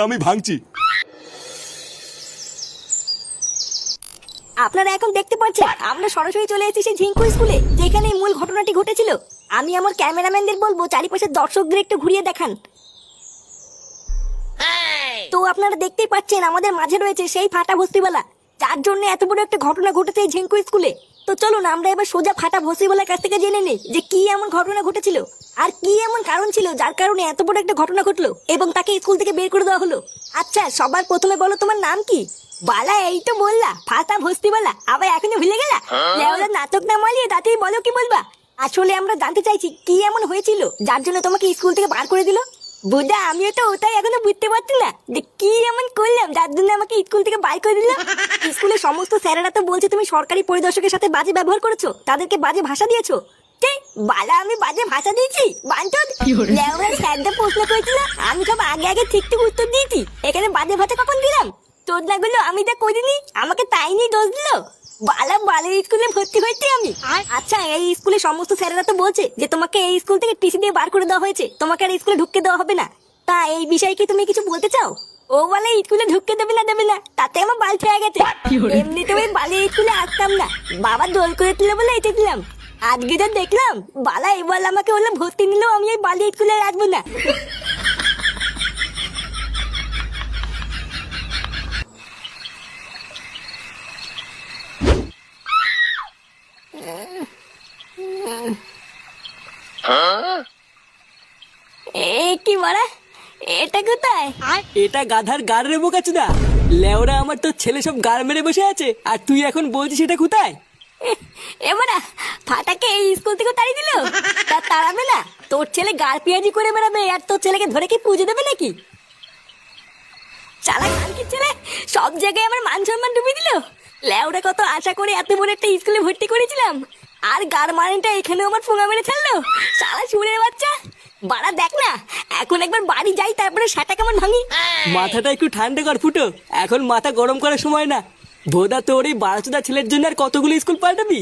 আমি ভাঙছি। আপনারা এখন দেখতে পাচ্ছেন আমরা সরাসরি চলে এসেছি সেই ঝিঙ্কু স্কুলে, যেখানে এই মূল ঘটনাটি ঘটেছিল। আমি আমার ক্যামেরাম্যানদের বলবো চারিপাশের দর্শকদের একটু ঘুরিয়ে দেখান। তো আপনারা দেখতেই পাচ্ছেন আমাদের মাঝে রয়েছে সেই ফাটা ভস্তিওয়ালা, যার জন্য এত বড় একটা ঘটনা ঘটেছে এই ঝিঙ্কু স্কুলে। তো চলুন আমরা এবার সোজা ফাটা ভস্তিওয়ালার কাছ থেকে জেনে নিই যে কি এমন ঘটনা ঘটেছিল আর কি এমন কারণ ছিল যার কারণে এত বড় একটা ঘটনা ঘটলো এবং তাকে স্কুল থেকে বের করে দেওয়া হলো। আচ্ছা, সবার প্রথমে বলো তোমার নাম কি? বালা, এই তো বললা ফাটা ভস্তিওয়ালা, আবার এখনো ভুলে গেলা? লেওলার নাটক না মালিয়ে তাতেই বলো কি বলবা। আসলে আমরা জানতে চাইছি কি এমন হয়েছিল যার জন্য তোমাকে স্কুল থেকে বার করে দিল। বুঝা, আমিও তো ওটাই এখনো বুঝতে পারছি না যে কি এমন করলাম যার জন্য আমাকে স্কুল থেকে বার করে দিল। স্কুলের সমস্ত স্যারেরা তো বলছে তুমি সরকারি পরিদর্শকের সাথে বাজে ব্যবহার করেছো, তাদেরকে বাজে ভাষা দিয়েছো। বালা, আমি বাজে ভাষা দিয়েছি? বাঞ্চদ, লেওরার স্যারটা প্রশ্ন করেছিল, আমি সব আগে আগে ঠিক ঠিক উত্তর দিয়েছি, এখানে বাজে ভাষা কখন দিলাম? তোর না গুলো আমি তা করিনি, আমাকে তাই নিয়ে দোষ দিল। বালা, বালের স্কুলে ভর্তি হয়েছি আমি। আচ্ছা, এই স্কুলের সমস্ত স্যারেরা তো বলছে যে তোমাকে এই স্কুল থেকে টিসি দিয়ে বার করে দেওয়া হয়েছে, তোমাকে আর স্কুলে ঢুকতে দেওয়া হবে না। তা এই বিষয়ে কি তুমি কিছু বলতে চাও? ও বলে স্কুলে ঢুকতে দেবে না, তাতে আমার বাল খেয়ে গেছে। এমনি তো ওই বালির স্কুলে আসতাম না, বাবা দোল করে দিল বলে এসে দিলাম। আজকে যা দেখলাম, বালা এবার আমাকে বললাম ভর্তি নিলেও আমি ওই বালির স্কুলে আসবো না। কি বলা, এটা কোথায়? এটা গাধার গাড় রে বোকাচোদা। লেওরা আমার তোর ছেলে সব গাড় মেরে বসে আছে আর তুই এখন বলছিস এটা কোথায়? এবারা ফাটাকে এই স্কুল থেকে তাড়িয়ে দিল, তা তাড়াবে না? তোর ছেলে গার পিয়াজি করে বেড়াবে আর তোর ছেলেকে ধরে কি পুজো দেবে নাকি? চালা কালকে ছেলে সব জায়গায় আমার মান সম্মান ডুবিয়ে দিল। লেওরা কত আশা করে এত বড় একটা স্কুলে ভর্তি করেছিলাম, আর গার মানেটা এখানেও আমার ফোঙা মেরে ছাড়লো। শালা শুনে বাচ্চা, বাড়া দেখ না, এখন একবার বাড়ি যাই তারপরে সেটা কেমন ভাঙি। মাথাটা একটু ঠান্ডা কর ফুটো, এখন মাথা গরম করার সময় না। ভোদা তোর এই বারোচোদা ছেলের জন্য আর কতগুলো স্কুল পাল্টাবি?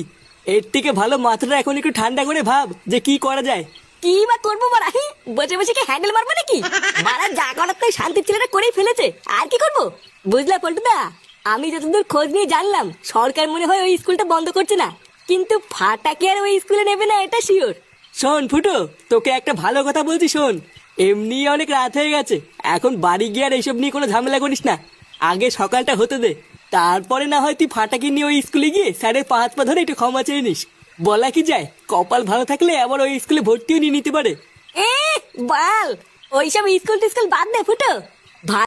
এর থেকে ভালো মাথাটা এখন একটু ঠান্ডা করে ভাব যে কি করা যায়। কি বা করবো বাড়া, বসে বসে কি হ্যান্ডেল মারবো নাকি? বাড়া যা করার তাই শান্তির ছেলেটা করেই ফেলেছে, আর কি করবো? বুঝলা পল্টুদা, আমি যতদূর খোঁজ নিয়ে জানলাম সরকার মনে হয় ওই স্কুলটা বন্ধ করছে না, কিন্তু ফাটাকে আর ওই স্কুলে নেবে না এটা শিওর। শোন ফুটো, তোকে একটা ভালো কথা বলছি শোন। এমনি অনেক রাত হয়ে গেছে, এখন বাড়ি গিয়ে আর এইসব নিয়ে কোনো ঝামেলা করিস না। আগে সকালটা হতে দে, তারপরে না হয় তুই ফাটাকে নিয়ে ওই স্কুলে গিয়ে স্যারের পা হাত পা ধরে একটু ক্ষমা চেয়ে নিস। বলা কি যায়, কপাল ভালো থাকলে আবার ওই স্কুলে ভর্তিও নিয়ে নিতে পারে। বাল, ওইসব স্কুল টিস্কুল বাদ দে ফুটো।